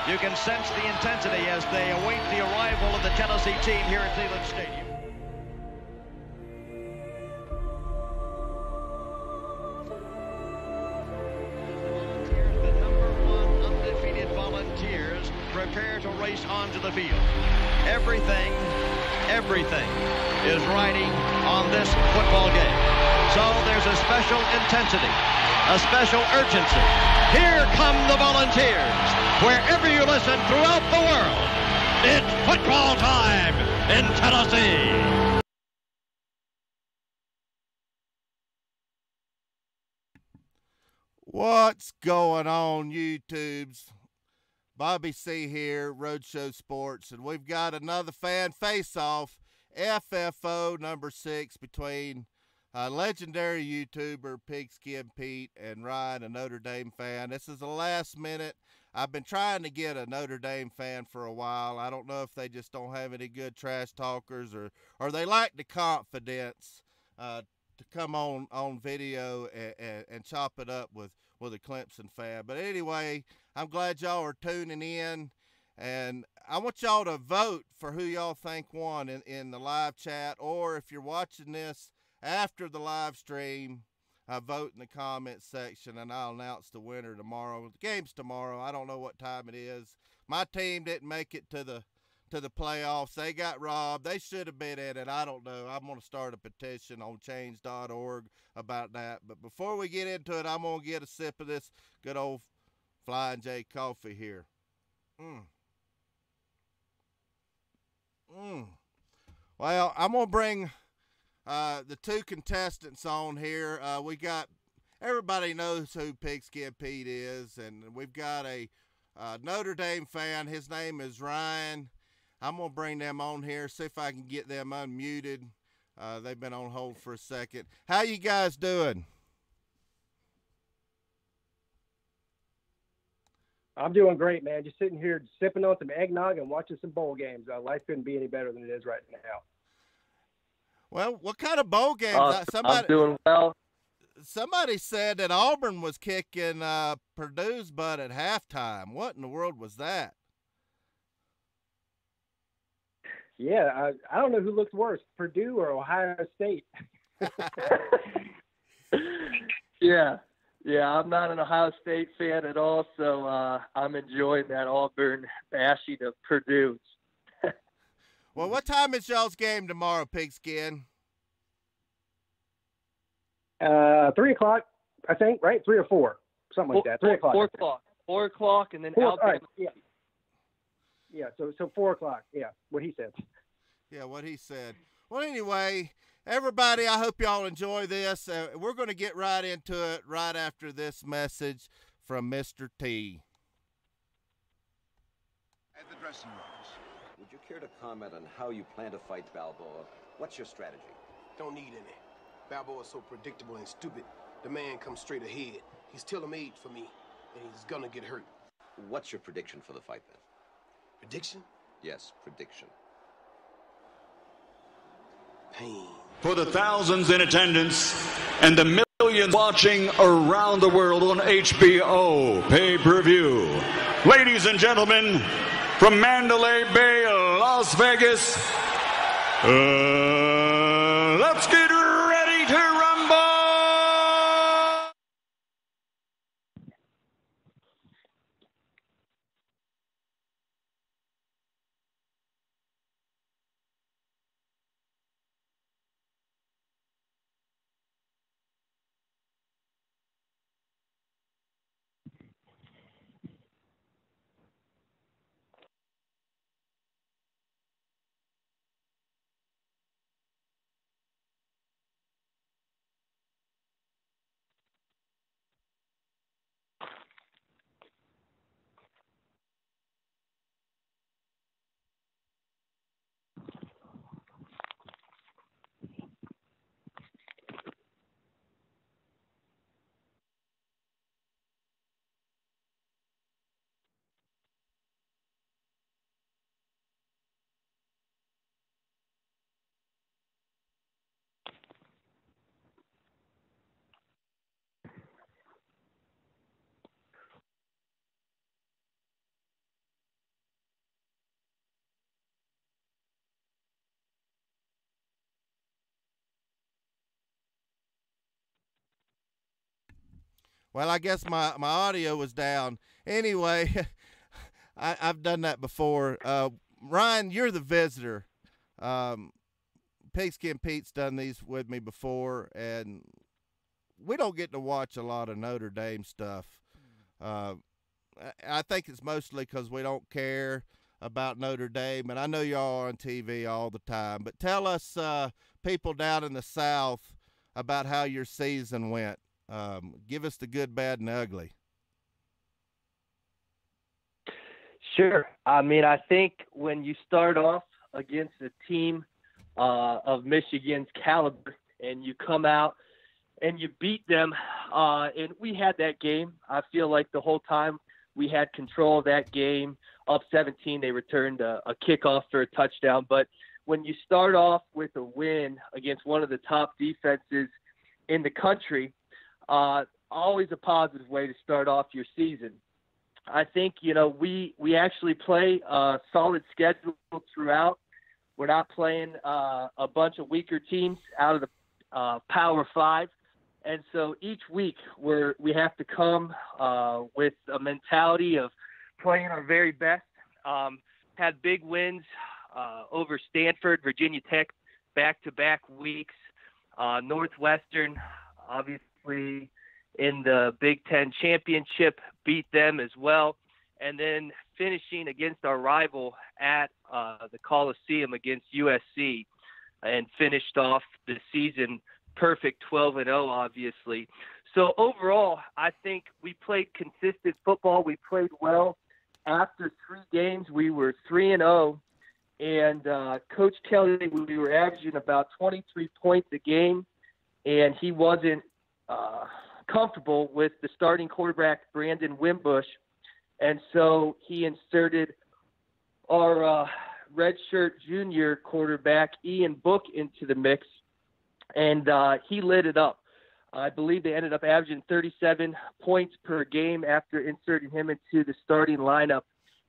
You can sense the intensity as they await the arrival of the Tennessee team here at Cleveland Stadium. The #1 undefeated Volunteers prepare to race onto the field. Everything is riding on this football game. So there's a special intensity, a special urgency. Here come the Volunteers. Wherever you listen throughout the world, it's football time in Tennessee. What's going on, YouTubes? Bobby C here, Roadshow Sports, and we've got another fan face-off, FFO #6, between legendary YouTuber Pigskin Peete and Ryan, a Notre Dame fan. This is the last minute. I've been trying to get a Notre Dame fan for a while. I don't know if they just don't have any good trash talkers or they lack the confidence to come on video and chop it up with a Clemson fan. But anyway, I'm glad y'all are tuning in, and I want y'all to vote for who y'all think won in the live chat, or if you're watching this after the live stream, vote in the comments section, and I'll announce the winner tomorrow. The game's tomorrow. I don't know what time it is. My team didn't make it to the playoffs. They got robbed. They should have been in it. I don't know. I'm going to start a petition on change.org about that. But before we get into it, I'm going to get a sip of this good old Flying J coffee here. Well, I'm going to bring the two contestants on here. We got, everybody knows who Pigskin Peete is, and we've got a Notre Dame fan. His name is Ryan. I'm going to bring them on here, see if I can get them unmuted. They've been on hold for a second. How you guys doing? I'm doing great, man. Just sitting here sipping on some eggnog and watching some bowl games. Life couldn't be any better than it is right now. Well, what kind of bowl games? I'm doing well. Somebody said that Auburn was kicking Purdue's butt at halftime. What in the world was that? Yeah, I don't know who looks worse, Purdue or Ohio State. Yeah, I'm not an Ohio State fan at all, so I'm enjoying that Auburn bashing of Purdue. Well, what time is y'all's game tomorrow, Pigskin? 3 o'clock, I think, right? 3 or 4, something like that. 3 o'clock. 4 o'clock. 4 o'clock, and then Alabama. Right, yeah. So 4 o'clock. Yeah, what he said. Yeah, what he said. Well, anyway, everybody, I hope y'all enjoy this. We're going to get right into it right after this message from Mr. T. At the dressing rooms. Would you care to comment on how you plan to fight Balboa? What's your strategy? Don't need any. Balboa's so predictable and stupid. The man comes straight ahead. He's tailor-made for me, and he's gonna get hurt. What's your prediction for the fight, then? Prediction? Yes, prediction. Pain. For the thousands in attendance and the millions watching around the world on HBO pay-per-view. Ladies and gentlemen, from Mandalay Bay, Las Vegas, let's get ready to rumble! Well, I guess my audio was down. Anyway, I've done that before. Ryan, you're the visitor. Pigskin Pete's done these with me before, and we don't get to watch a lot of Notre Dame stuff. I think it's mostly because we don't care about Notre Dame, and I know y'all are on TV all the time. But tell us, people down in the South, about how your season went. Give us the good, bad, and ugly. Sure. I mean, I think when you start off against a team of Michigan's caliber and you come out and you beat them, and we had that game. I feel like the whole time we had control of that game. Up 17, they returned a kickoff for a touchdown. But when you start off with a win against one of the top defenses in the country, always a positive way to start off your season. I think, we actually play a solid schedule throughout. We're not playing a bunch of weaker teams out of the Power Five. And so each week we have to come with a mentality of playing our very best. Had big wins over Stanford, Virginia Tech, back-to-back weeks. Northwestern, obviously, in the Big Ten championship, beat them as well. And then finishing against our rival at the Coliseum against USC, and finished off the season perfect 12-0, obviously. So overall, I think we played consistent football. We played well. After 3 games, we were 3-0. And Coach Kelly, we were averaging about 23 points a game, and he wasn't comfortable with the starting quarterback, Brandon Wimbush. And so he inserted our redshirt junior quarterback, Ian Book, into the mix, and he lit it up. I believe they ended up averaging 37 points per game after inserting him into the starting lineup.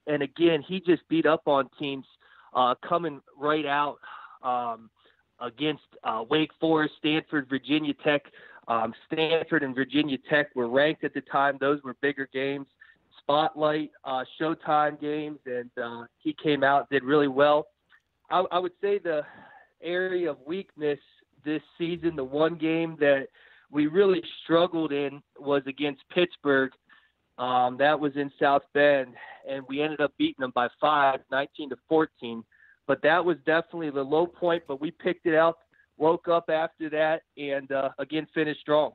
And again, he just beat up on teams coming right out against Wake Forest, Stanford, Virginia Tech. Stanford and Virginia Tech were ranked at the time. Those were bigger games, spotlight, Showtime games, and he came out, did really well. I would say the area of weakness this season, the one game that we really struggled in, was against Pittsburgh. That was in South Bend, and we ended up beating them by 5, 19-14. But that was definitely the low point, but we picked it up, woke up after that, and again finished strong.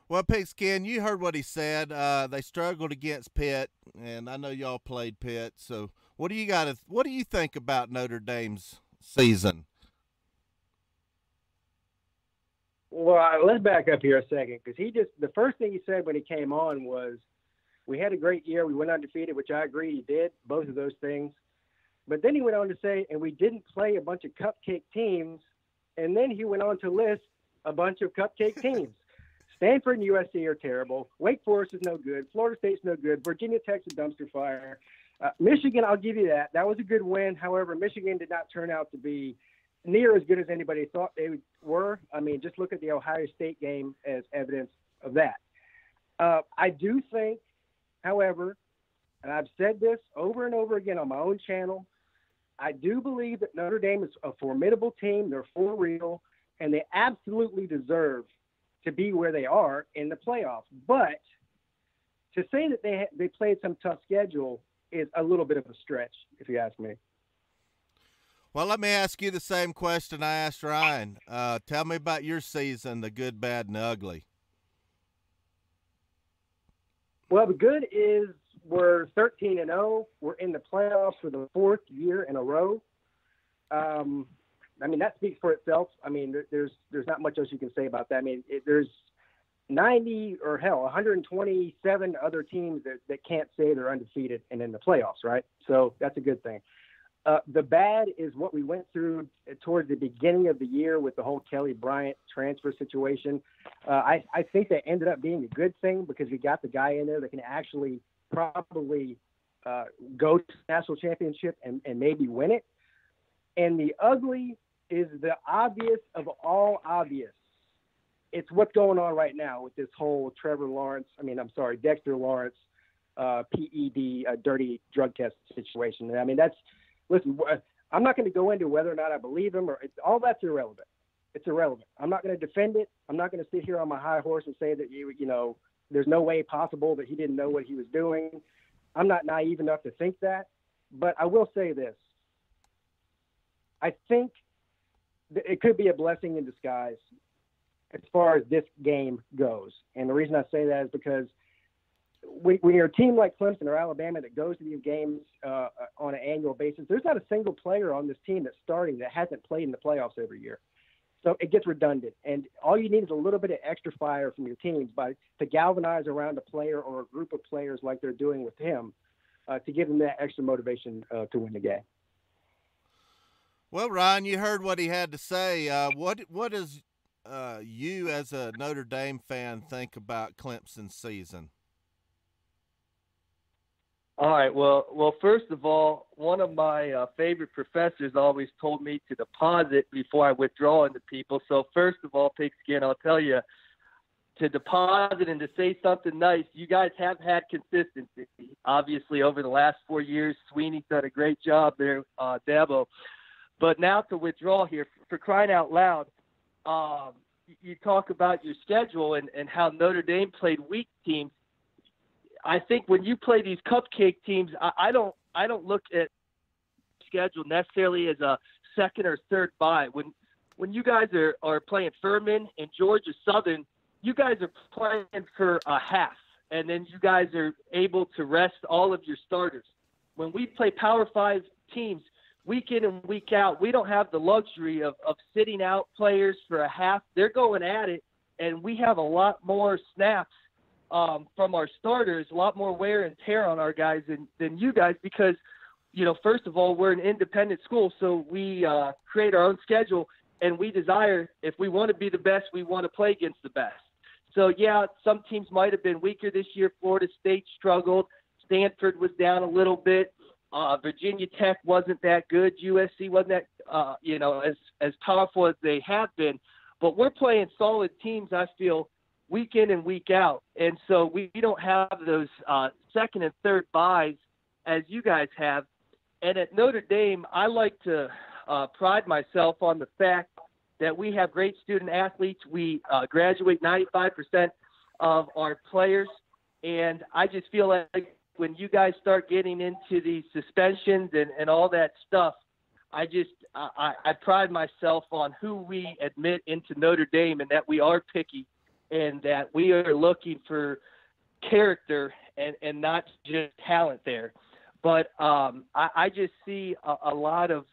Well, Pigskin, you heard what he said. They struggled against Pitt, and I know y'all played Pitt. So, what do you think about Notre Dame's season? Well, let's back up here a second, because the first thing he said when he came on was, we had a great year. We went undefeated, which I agree he did, both of those things. But then he went on to say, and we didn't play a bunch of cupcake teams. And then he went on to list a bunch of cupcake teams. Stanford and USC are terrible. Wake Forest is no good. Florida State's no good. Virginia Tech's a dumpster fire. Michigan, I'll give you that. That was a good win. However, Michigan did not turn out to be near as good as anybody thought they were. I mean, just look at the Ohio State game as evidence of that. I do think, however, and I've said this over and over again on my own channel, I do believe that Notre Dame is a formidable team. They're for real, and they absolutely deserve to be where they are in the playoffs. But to say that they played some tough schedule is a little bit of a stretch, if you ask me. Well, let me ask you the same question I asked Ryan. Tell me about your season, the good, bad, and ugly. Well, the good is we're 13-0. We're in the playoffs for the 4th year in a row. I mean, that speaks for itself. I mean, there's not much else you can say about that. I mean, there's 90 or hell, 127 other teams that can't say they're undefeated and in the playoffs, right? So that's a good thing. The bad is what we went through towards the beginning of the year with the whole Kelly Bryant transfer situation. I think that ended up being a good thing, because we got the guy in there that can actually probably go to the national championship and maybe win it. And the ugly is the obvious of all obvious. it's what's going on right now with this whole Dexter Lawrence, PED, dirty drug test situation. I mean, listen, I'm not going to go into whether or not I believe him all that's irrelevant. It's irrelevant. I'm not going to defend it. I'm not going to sit here on my high horse and say that, there's no way possible that he didn't know what he was doing. I'm not naive enough to think that, but I will say this. I think it could be a blessing in disguise as far as this game goes. And the reason I say that is because when you're a team like Clemson or Alabama that goes to these games on an annual basis, there's not a single player on this team that's starting that hasn't played in the playoffs every year. So it gets redundant. And all you need is a little bit of extra fire from your teams to galvanize around a player or a group of players like they're doing with him to give them that extra motivation to win the game. Well, Ryan, you heard what he had to say. What does you as a Notre Dame fan think about Clemson's season? All right. Well, first of all, one of my favorite professors always told me to deposit before I withdraw into people. So first of all, Pigskin, I'll tell you, to deposit and to say something nice, you guys have had consistency. Obviously, over the last 4 years, Sweeney's done a great job there, Dabo. But now to withdraw here, for crying out loud, you talk about your schedule and how Notre Dame played weak teams. I think when you play these cupcake teams, I don't look at schedule necessarily as a second or third bye. When you guys are playing Furman and Georgia Southern, you guys are playing for a half, and then you guys are able to rest all of your starters. When we play Power 5 teams, week in and week out, we don't have the luxury of sitting out players for a half. They're going at it, and we have a lot more snaps from our starters, a lot more wear and tear on our guys than you guys because, first of all, we're an independent school, so we create our own schedule, and we desire, if we want to be the best, we want to play against the best. So, yeah, some teams might have been weaker this year. Florida State struggled. Stanford was down a little bit. Virginia Tech wasn't that good. USC wasn't that, as powerful as they have been. But we're playing solid teams, I feel, week in and week out. And so we don't have those second and third buys as you guys have. And at Notre Dame, I like to pride myself on the fact that we have great student athletes. We graduate 95% of our players. And I just feel like when you guys start getting into these suspensions and all that stuff, I pride myself on who we admit into Notre Dame and that we are picky and that we are looking for character and not just talent there. But I just see a lot of,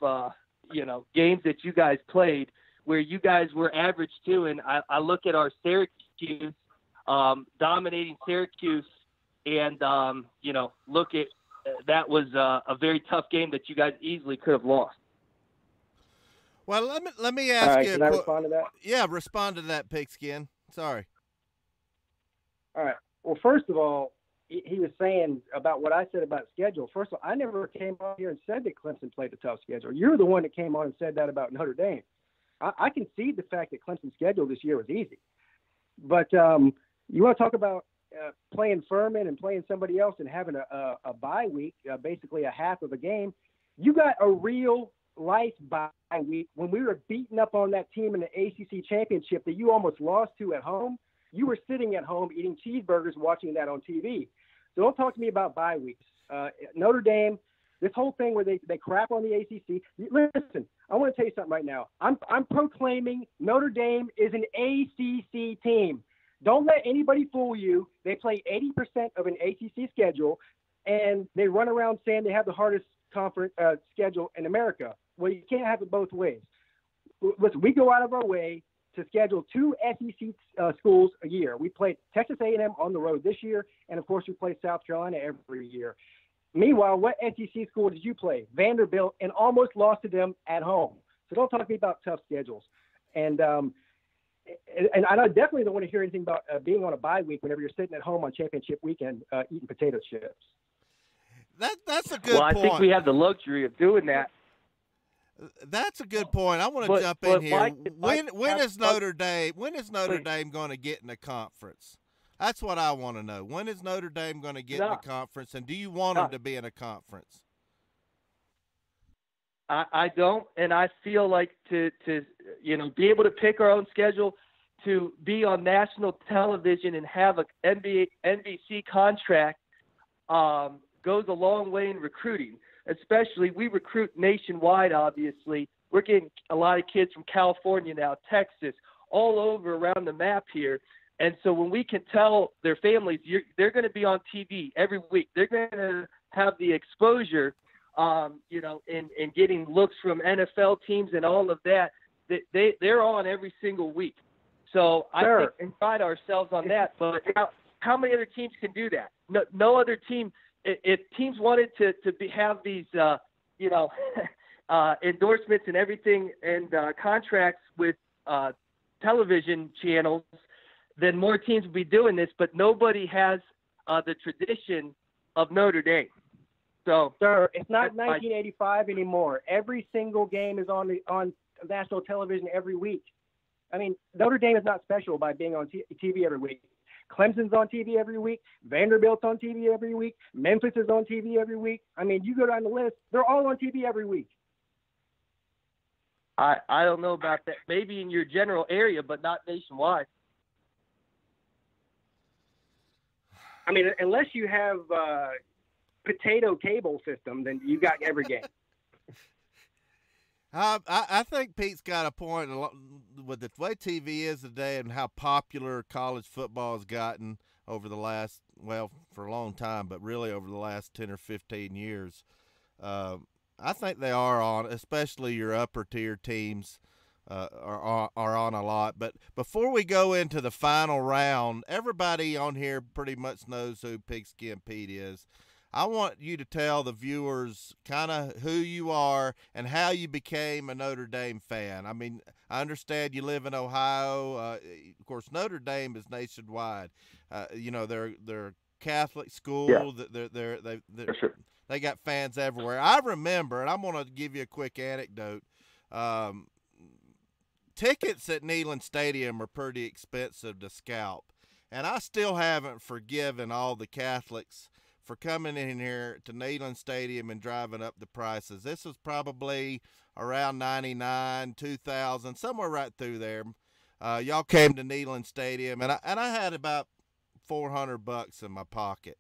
games that you guys played where you guys were average too. And I look at our Syracuse, dominating Syracuse, and, look at that was a very tough game that you guys easily could have lost. Well, let me ask you. Can I respond to that? Yeah, respond to that, Pigskin. Sorry. All right. Well, first of all, he was saying about what I said about schedule. First of all, I never came on here and said that Clemson played a tough schedule. You're the one that came on and said that about Notre Dame. I concede the fact that Clemson's schedule this year was easy. But you want to talk about playing Furman and playing somebody else and having a bye week, basically a half of a game. You got a real life bye week when we were beating up on that team in the ACC championship that you almost lost to at home. You were sitting at home eating cheeseburgers watching that on TV. So don't talk to me about bye weeks. Notre Dame, this whole thing where they crap on the ACC. Listen, I want to tell you something right now. I'm proclaiming Notre Dame is an ACC team. Don't let anybody fool you. They play 80% of an ACC schedule, and they run around saying they have the hardest conference schedule in America. Well, you can't have it both ways. Listen, we go out of our way to schedule 2 SEC schools a year. We played Texas A&M on the road this year, and, of course, we play South Carolina every year. Meanwhile, what SEC school did you play? Vanderbilt, and almost lost to them at home. So don't talk to me about tough schedules. And I definitely don't want to hear anything about being on a bye week whenever you're sitting at home on championship weekend eating potato chips. That's a good point. Well, I think we have the luxury of doing that. That's a good point. I want to jump in here. When is Notre Dame going to get in the conference? That's what I want to know. When is Notre Dame going to get in the conference, and do you want them to be in a conference? I don't, and I feel like to be able to pick our own schedule, to be on national television and have an NBC contract goes a long way in recruiting. Especially, we recruit nationwide, obviously. We're getting a lot of kids from California now, Texas, all over around the map here. And so when we can tell their families, they're going to be on TV every week. They're going to have the exposure, and getting looks from NFL teams and all of that. They're on every single week. So I think we pride ourselves on that. But how many other teams can do that? No other team. If teams wanted to have these, endorsements and everything and contracts with television channels, then more teams would be doing this. But nobody has the tradition of Notre Dame. So, sir, it's not 1985 anymore. Every single game is on national television every week. I mean, Notre Dame is not special by being on TV every week. Clemson's on TV every week. Vanderbilt's on TV every week. Memphis is on TV every week. I mean, you go down the list, they're all on TV every week. I don't know about that. Maybe in your general area, but not nationwide. I mean, unless you have potato cable system, then you got every game. I think Pete's got a point with the way TV is today and how popular college football has gotten over the last, for a long time, but really over the last 10 or 15 years. I think they are on, especially your upper tier teams are on a lot. But before we go into the final round, everybody on here pretty much knows who Pigskin Peete is. I want you to tell the viewers kind of who you are and how you became a Notre Dame fan. I mean, I understand you live in Ohio. Of course, Notre Dame is nationwide. They're a Catholic school. Yeah. They got fans everywhere. I remember, and I'm going to give you a quick anecdote. Tickets at Neyland Stadium are pretty expensive to scalp, and I still haven't forgiven all the Catholics for coming in here to Neyland Stadium and driving up the prices. This was probably around 99, 2000, somewhere right through there. Y'all came to Neyland Stadium, and I had about $400 in my pocket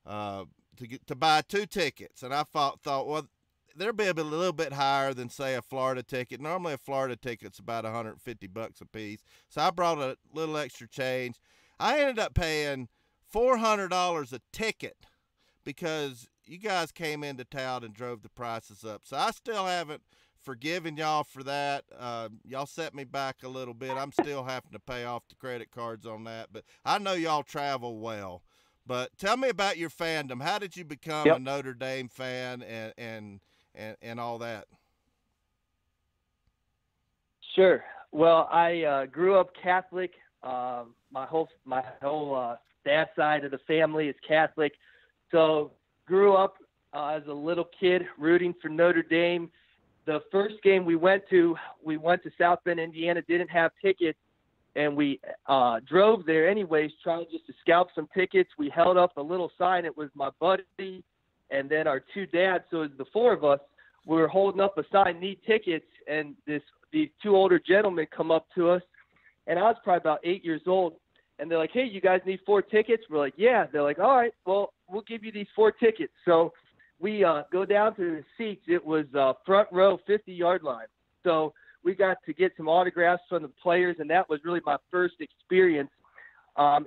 to buy 2 tickets. And I thought, well, they'll be a little bit higher than, say, a Florida ticket. Normally a Florida ticket's about $150 a piece. So I brought a little extra change. I ended up paying $400 a ticket because you guys came into town and drove the prices up. So I still haven't forgiven y'all for that. Y'all set me back a little bit. I'm still having to pay off the credit cards on that, but I know y'all travel well. But tell me about your fandom. How did you become a Notre Dame fan and all that? Sure. Well, I grew up Catholic. My whole dad's side of the family is Catholic. So grew up as a little kid rooting for Notre Dame. The first game we went to South Bend, Indiana, didn't have tickets, and we drove there anyways, trying just to scalp some tickets. We held up a little sign. It was my buddy and then our 2 dads. So it was the 4 of us. We were holding up a sign, need tickets, and these 2 older gentlemen come up to us, and I was probably about 8 years old. And they're like, hey, you guys need 4 tickets? We're like, yeah. They're like, all right, well, we'll give you these 4 tickets. So we go down to the seats. It was front row, 50-yard line. So we got to get some autographs from the players, and that was really my first experience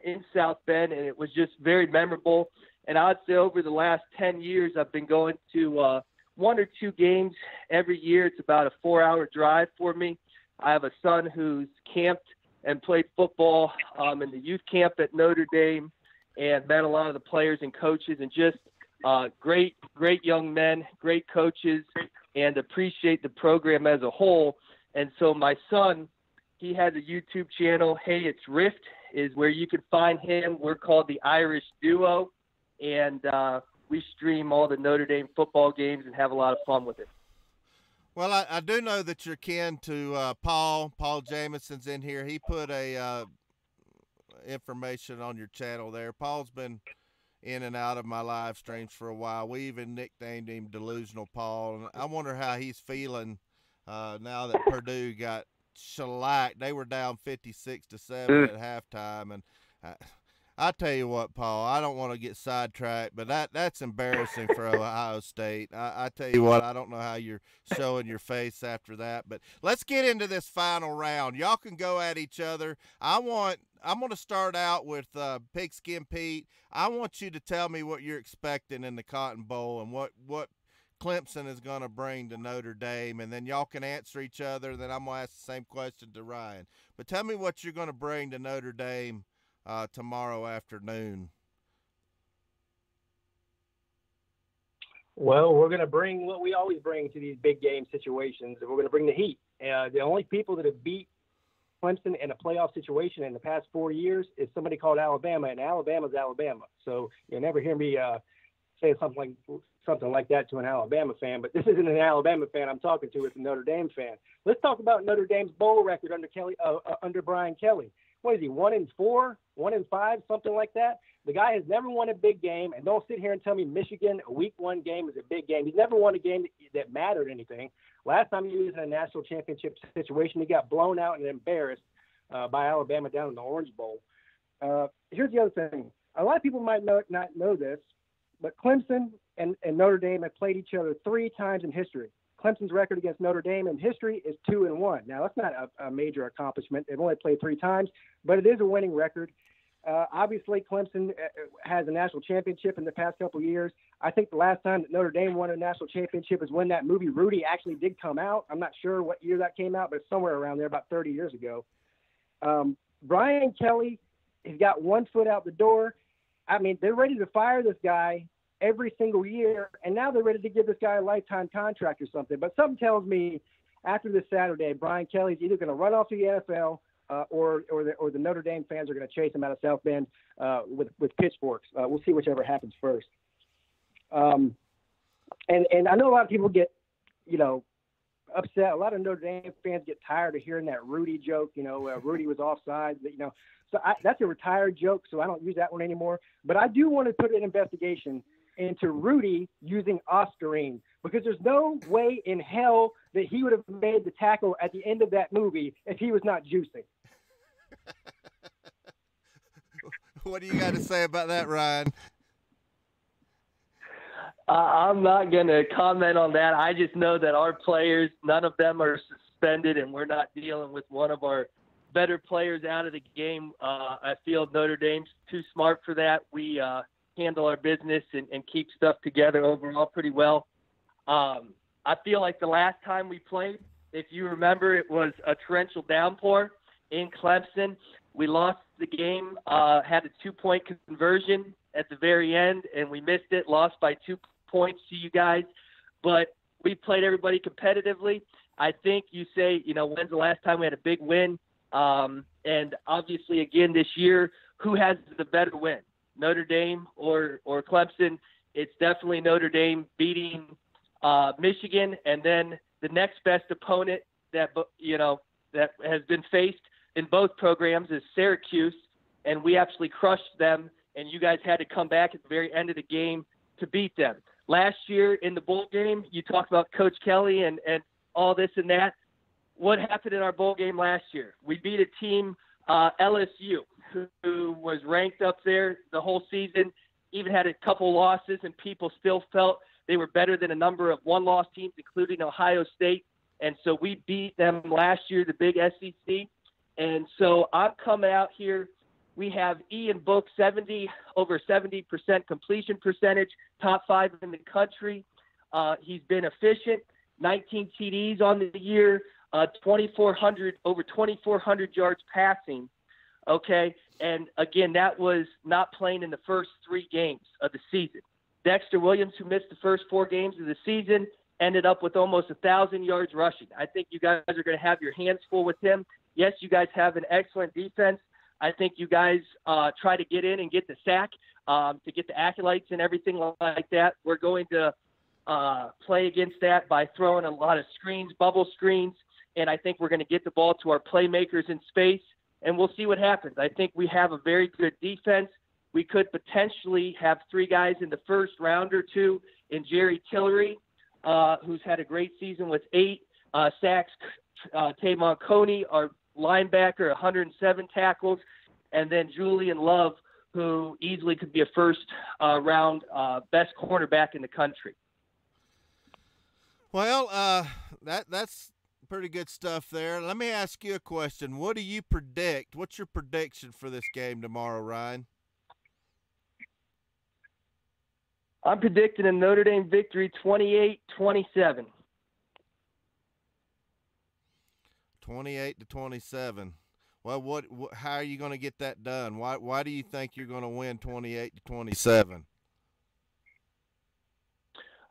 in South Bend, and it was just very memorable. And I'd say over the last 10 years, I've been going to 1 or 2 games every year. It's about a 4-hour drive for me. I have a son who's camped and played football in the youth camp at Notre Dame, and met a lot of the players and coaches, and just great young men, great coaches, and appreciate the program as a whole. And so my son, he has a YouTube channel. Hey, It's Rift is where you can find him. We're called the Irish Duo, and we stream all the Notre Dame football games and have a lot of fun with it. Well, I do know that you're kin to Paul. Paul Jameson's in here. He put a information on your channel there. Paul's been in and out of my live streams for a while. We even nicknamed him Delusional Paul. And I wonder how he's feeling now that Purdue got shellacked. They were down 56-7 at halftime. And I tell you what, Paul, I don't want to get sidetracked, but that's embarrassing for Ohio State. I tell you what, I don't know how you're showing your face after that. But let's get into this final round. Y'all can go at each other. I'm going to start out with Pigskin Peete. I want you to tell me what you're expecting in the Cotton Bowl and what Clemson is going to bring to Notre Dame, and then y'all can answer each other. Then I'm going to ask the same question to Ryan. But tell me what you're going to bring to Notre Dame tomorrow afternoon. Well, we're going to bring what we always bring to these big game situations, and we're going to bring the heat. The only people that have beat Clemson in a playoff situation in the past 4 years is somebody called Alabama, and Alabama's Alabama. So you'll never hear me say something like that to an Alabama fan. But this isn't an Alabama fan I'm talking to; it's a Notre Dame fan. Let's talk about Notre Dame's bowl record under Brian Kelly. What is he, 1-4, 1-5, something like that? The guy has never won a big game, and don't sit here and tell me Michigan, a week one game is a big game. He's never won a game that mattered anything. Last time he was in a national championship situation, he got blown out and embarrassed by Alabama down in the Orange Bowl. Here's the other thing. A lot of people might not know this, but Clemson and Notre Dame have played each other 3 times in history. Clemson's record against Notre Dame in history is 2-1. Now, that's not a major accomplishment. They've only played 3 times, but it is a winning record. Obviously, Clemson has a national championship in the past couple of years. I think the last time that Notre Dame won a national championship is when that movie Rudy actually did come out. I'm not sure what year that came out, but it's somewhere around there, about 30 years ago. Brian Kelly has got one foot out the door. I mean, they're ready to fire this guy every single year, and now they're ready to give this guy a lifetime contract or something. But something tells me after this Saturday, Brian Kelly's either going to run off to the NFL or the Notre Dame fans are going to chase him out of South Bend with pitchforks. We'll see whichever happens first. And I know a lot of people get, upset. A lot of Notre Dame fans get tired of hearing that Rudy joke. Rudy was offside. So that's a retired joke, so I don't use that one anymore. But I do want to put an investigation into Rudy using Oscarine, because there's no way in hell that he would have made the tackle at the end of that movie if he was not juicing. What do you got to say about that, Ryan? I'm not going to comment on that. I just know that our players, none of them are suspended, and we're not dealing with one of our better players out of the game. I feel Notre Dame's too smart for that. We handle our business and keep stuff together overall pretty well. I feel like the last time we played, if you remember, it was a torrential downpour in Clemson. We lost the game, had a 2-point conversion at the very end, and we missed it, lost by 2 points to you guys. But we played everybody competitively. I think you say, when's the last time we had a big win? And obviously, again, this year, who has the better win, Notre Dame or Clemson? It's definitely Notre Dame beating Michigan, and then the next best opponent that has been faced in both programs is Syracuse, and we actually crushed them, and you guys had to come back at the very end of the game to beat them. Last year in the bowl game, you talked about Coach Kelly and all this and that. What happened in our bowl game last year? We beat a team, LSU, who was ranked up there the whole season, even had a couple losses, and people still felt they were better than a number of one-loss teams, including Ohio State. And so we beat them last year, the big SEC. And so I'm coming out here. We have Ian Book, over 70% completion percentage, top 5 in the country. He's been efficient, 19 TDs on the year, over 2,400 yards passing. Okay. And again, that was not playing in the first 3 games of the season. Dexter Williams, who missed the first 4 games of the season, ended up with almost 1,000 yards rushing. I think you guys are going to have your hands full with him. Yes, you guys have an excellent defense. I think you guys try to get in and get the sack to get the acolytes and everything like that. We're going to play against that by throwing a lot of screens, bubble screens, and I think we're going to get the ball to our playmakers in space, and we'll see what happens. I think we have a very good defense. We could potentially have 3 guys in the first round or 2 in Jerry Tillery, who's had a great season with 8 sacks, Tavon Coney, our linebacker, 107 tackles, and then Julian Love, who easily could be a first round best cornerback in the country. Well, that's pretty good stuff there. Let me ask you a question. What do you predict? What's your prediction for this game tomorrow, Ryan? I'm predicting a Notre Dame victory 28-27. 28-27. Well, how are you going to get that done? Why do you think you're going to win 28-27?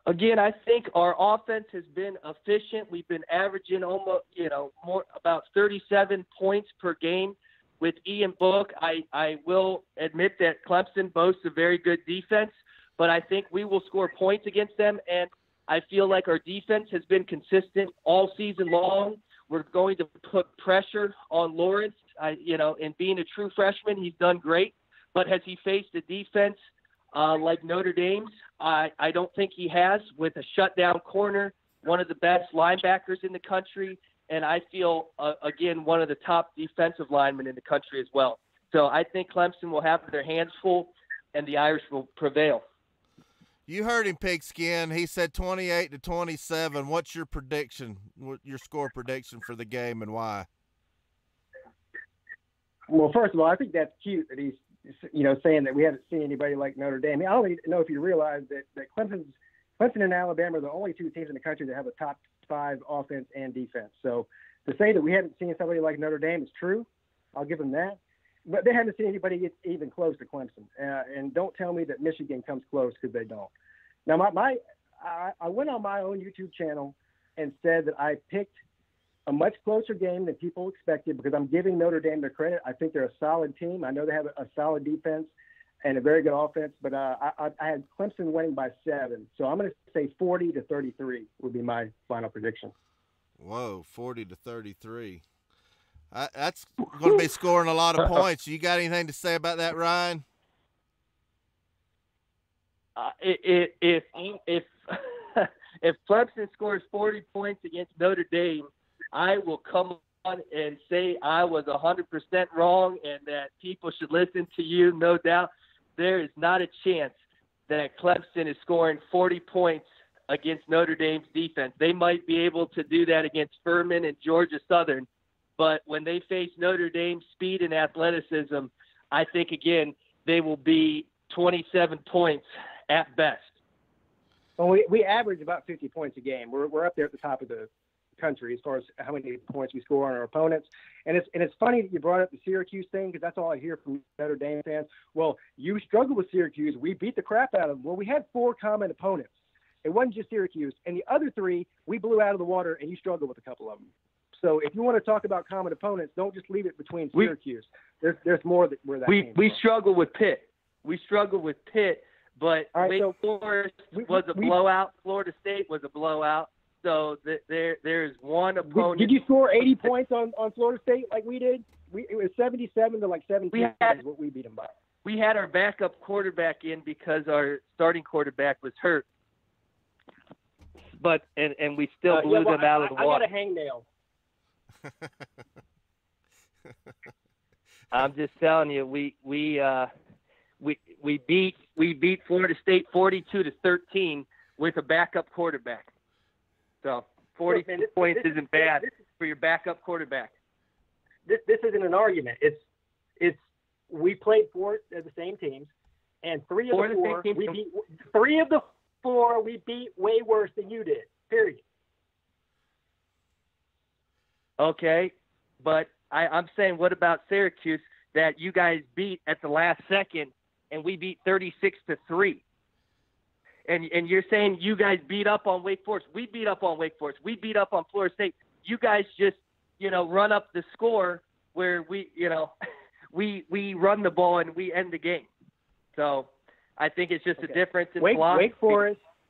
Again, I think our offense has been efficient. We've been averaging almost, about 37 points per game with Ian Book. I will admit that Clemson boasts a very good defense, but I think we will score points against them, and I feel like our defense has been consistent all season long. We're going to put pressure on Lawrence. And being a true freshman, he's done great, but has he faced a defense like Notre Dame's? I don't think he has, with a shutdown corner, one of the best linebackers in the country, and I feel, again, one of the top defensive linemen in the country as well. So I think Clemson will have their hands full, and the Irish will prevail. You heard him, Pigskin. He said 28-27. What's your prediction, your score prediction for the game, and why? Well, first of all, I think that's cute that he's, saying that we haven't seen anybody like Notre Dame. I don't know if you realize that Clemson and Alabama are the only 2 teams in the country that have a top 5 offense and defense. So to say that we haven't seen somebody like Notre Dame is true. I'll give them that. But they haven't seen anybody get even close to Clemson. And don't tell me that Michigan comes close, because they don't. Now, I went on my own YouTube channel and said that I picked a much closer game than people expected, because I'm giving Notre Dame their credit. I think they're a solid team. I know they have a solid defense and a very good offense, but I had Clemson winning by 7. So I'm going to say 40-33 would be my final prediction. Whoa, 40-33. That's going to be scoring a lot of points. You got anything to say about that, Ryan? If Clemson scores 40 points against Notre Dame, I will come on and say I was 100% wrong, and that people should listen to you. No doubt, there is not a chance that Clemson is scoring 40 points against Notre Dame's defense. They might be able to do that against Furman and Georgia Southern, but when they face Notre Dame's speed and athleticism, I think, again, they will be 27 points at best. Well, we average about 50 points a game. We're up there at the top of the country as far as how many points we score on our opponents. And it's funny that you brought up the Syracuse thing, because that's all I hear from Notre Dame fans. Well, you struggled with Syracuse. We beat the crap out of them. Well, we had 4 common opponents. It wasn't just Syracuse. And the other 3, we blew out of the water, and you struggled with a couple of them. So if you want to talk about common opponents, don't just leave it between Syracuse. There's more where that came from. We struggle with Pitt. But right, Wake Forest was a blowout. Florida State was a blowout. So there's one opponent. Did you score 80 points on Florida State like we did? It was 77 to 17 is what we beat them by. We had our backup quarterback in because our starting quarterback was hurt. But and we still blew them out of the water. I got a hangnail. I'm just telling you, we beat Florida State 42-13 with a backup quarterback. So 40 points isn't bad for your backup quarterback. This isn't an argument. It's we played 4 of the same teams, and 3 of the 4 we beat. 3 of the 4 we beat way worse than you did. Period. Okay, but I'm saying, what about Syracuse that you guys beat at the last second, and we beat 36-3? And you're saying you guys beat up on Wake Forest. We beat up on Wake Forest. We beat up on Florida State. You guys just, run up the score where we run the ball and we end the game. So I think it's just a difference in philosophy.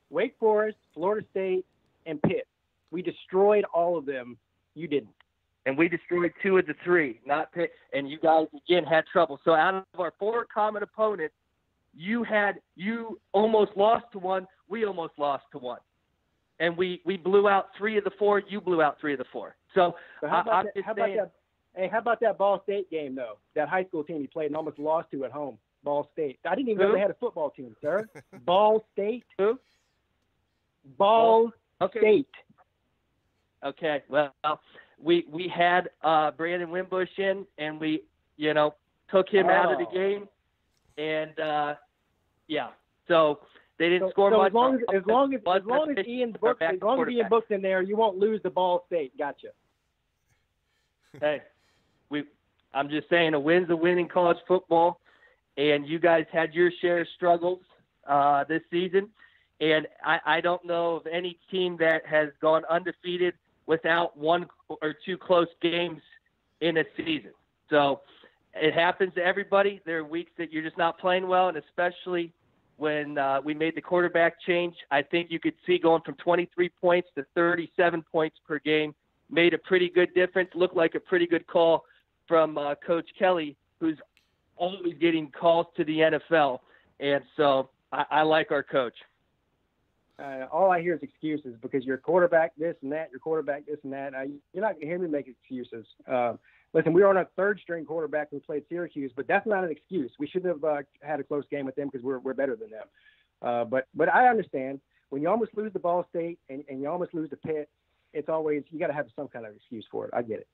Wake Forest, Florida State, and Pitt. We destroyed all of them. You didn't. And we destroyed 2 of the 3, not Pitt. And you guys, again, had trouble. So out of our 4 common opponents, you almost lost to 1. We almost lost to 1. And we blew out 3 of the 4. You blew out 3 of the 4. So how about that Ball State game, though? That high school team you played and almost lost to at home, Ball State. I didn't even know they had a football team, sir. Ball State? Who? Ball State. Okay, well, we had Brandon Wimbush in, and we, took him out of the game. And, so they didn't score much. As long as Ian Book's in there, you won't lose to Ball State. Gotcha. Hey, I'm just saying a win's a win in college football, and you guys had your share of struggles this season. And I don't know of any team that has gone undefeated without 1 or 2 close games in a season. So it happens to everybody. There are weeks that you're just not playing well, and especially when we made the quarterback change, I think you could see going from 23 points to 37 points per game made a pretty good difference, looked like a pretty good call from Coach Kelly, who's always getting calls to the NFL. And so I like our coach. All I hear is excuses because you're quarterback this and that, you're quarterback this and that. You're not going to hear me make excuses. Listen, we were on a third-string quarterback who played Syracuse, but that's not an excuse. We shouldn't have had a close game with them because we're better than them. But I understand when you almost lose to Ball State and you almost lose to Pitt, it's always you got to have some kind of excuse for it. I get it.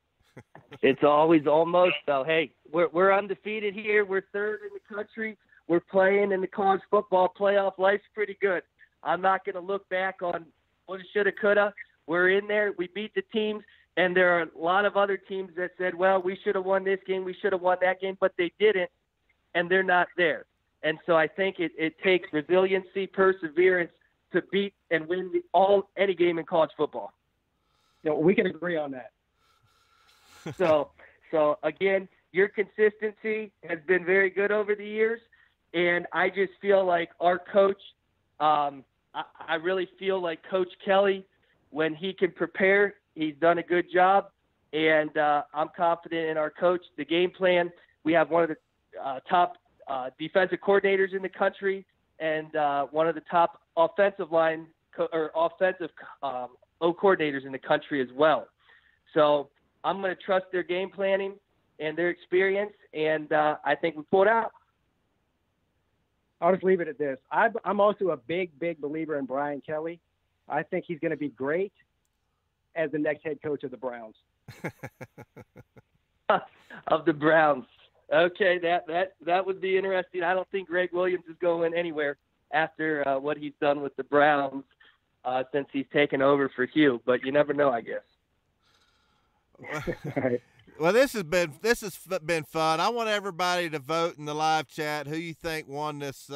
It's always almost though. Hey, we're undefeated here. We're 3rd in the country. We're playing in the college football playoff. Life's pretty good. I'm not going to look back on what it shoulda, coulda. We're in there. We beat the teams, and there are a lot of other teams that said, well, we should have won this game, we should have won that game, but they didn't, and they're not there. And so I think it takes resiliency, perseverance to beat and win any game in college football. We can agree on that. So again, your consistency has been very good over the years, and I just feel like our coach I really feel like Coach Kelly, when he can prepare, he's done a good job, and I'm confident in our coach. The game plan, we have one of the top defensive coordinators in the country and one of the top offensive coordinators in the country as well. So I'm going to trust their game planning and their experience, and I think we pulled out. I'll just leave it at this. I'm also a big believer in Brian Kelly. I think he's going to be great as the next head coach of the Browns. Of the Browns. Okay, that would be interesting. I don't think Greg Williams is going anywhere after what he's done with the Browns since he's taken over for Hugh, but you never know, I guess. Well, this has been fun. I want everybody to vote in the live chat who you think won this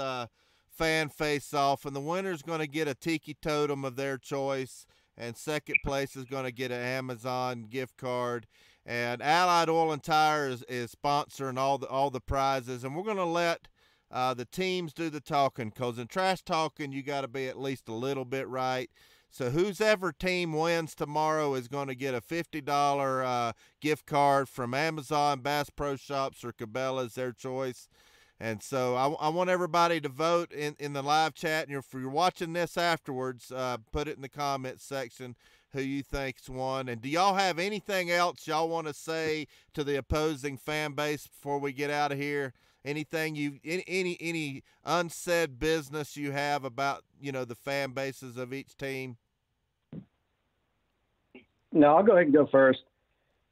fan face-off, and the winner's going to get a tiki totem of their choice, and second place is going to get an Amazon gift card. And Allied Oil and Tire is sponsoring all the prizes, and we're going to let the teams do the talking, because in trash talking you got to be at least a little bit right. So whoever team wins tomorrow is going to get a $50 gift card from Amazon, Bass Pro Shops, or Cabela's, their choice. And so I want everybody to vote in the live chat. And if you're watching this afterwards, put it in the comments section who you think's won. And do y'all have anything else y'all want to say to the opposing fan base before we get out of here? Anything any unsaid business you have about, the fan bases of each team? No, I'll go ahead and go first.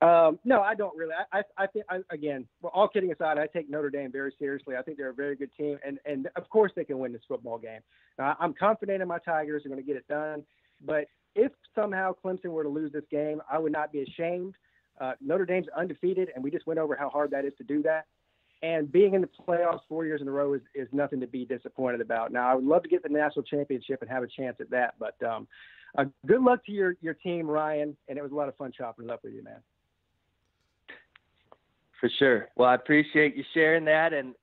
No, I don't really. I think, again, well, all kidding aside, I take Notre Dame very seriously. I think they're a very good team, and of course they can win this football game. I'm confident in my Tigers are going to get it done, but if somehow Clemson were to lose this game, I would not be ashamed. Notre Dame's undefeated, and we just went over how hard that is to do that. And being in the playoffs 4 years in a row is nothing to be disappointed about. Now, I would love to get the national championship and have a chance at that. But good luck to your team, Ryan. And it was a lot of fun chopping it up with you, man. For sure. Well, I appreciate you sharing that. And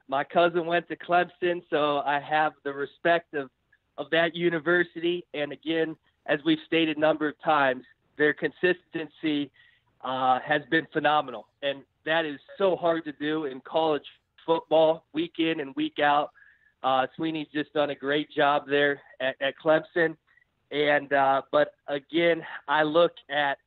my cousin went to Clemson, so I have the respect of of that university. And again, as we've stated a number of times, their consistency has been phenomenal. And that is so hard to do in college football, week in and week out. Sweeney's just done a great job there at Clemson. And but again, I look at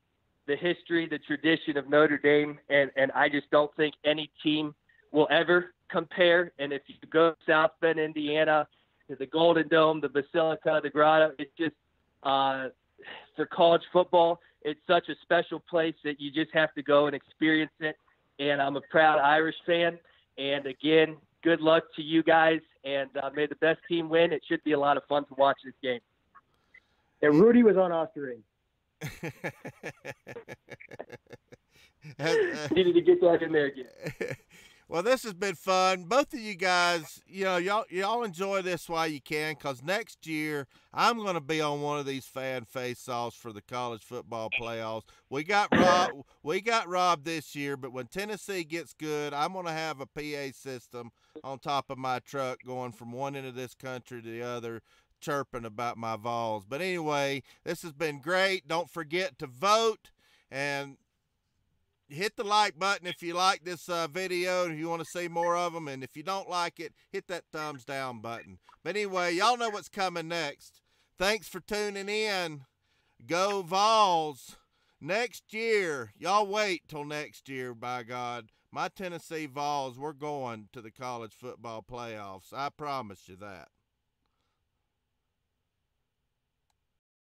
the history, the tradition of Notre Dame, and I just don't think any team will ever compare. And if you go to South Bend, Indiana, to the Golden Dome, the Basilica, the Grotto, it's just for college football, it's such a special place that you just have to go and experience it. And I'm a proud Irish fan. And again, good luck to you guys, and may the best team win. It should be a lot of fun to watch this game. And Rudy was on off the ring. Needed to get that in there again. Well, this has been fun. Both of you guys, y'all enjoy this while you can, because next year I'm going to be on one of these fan face-offs for the college football playoffs. We got robbed this year, but when Tennessee gets good, I'm going to have a PA system on top of my truck going from one end of this country to the other, chirping about my Vols. But anyway, this has been great. Don't forget to vote and hit the like button if you like this video and if you want to see more of them. And if you don't like it, hit that thumbs down button. But anyway, y'all know what's coming next. Thanks for tuning in. Go Vols. Next year, y'all wait till next year, by God. My Tennessee Vols, we're going to the college football playoffs. I promise you that.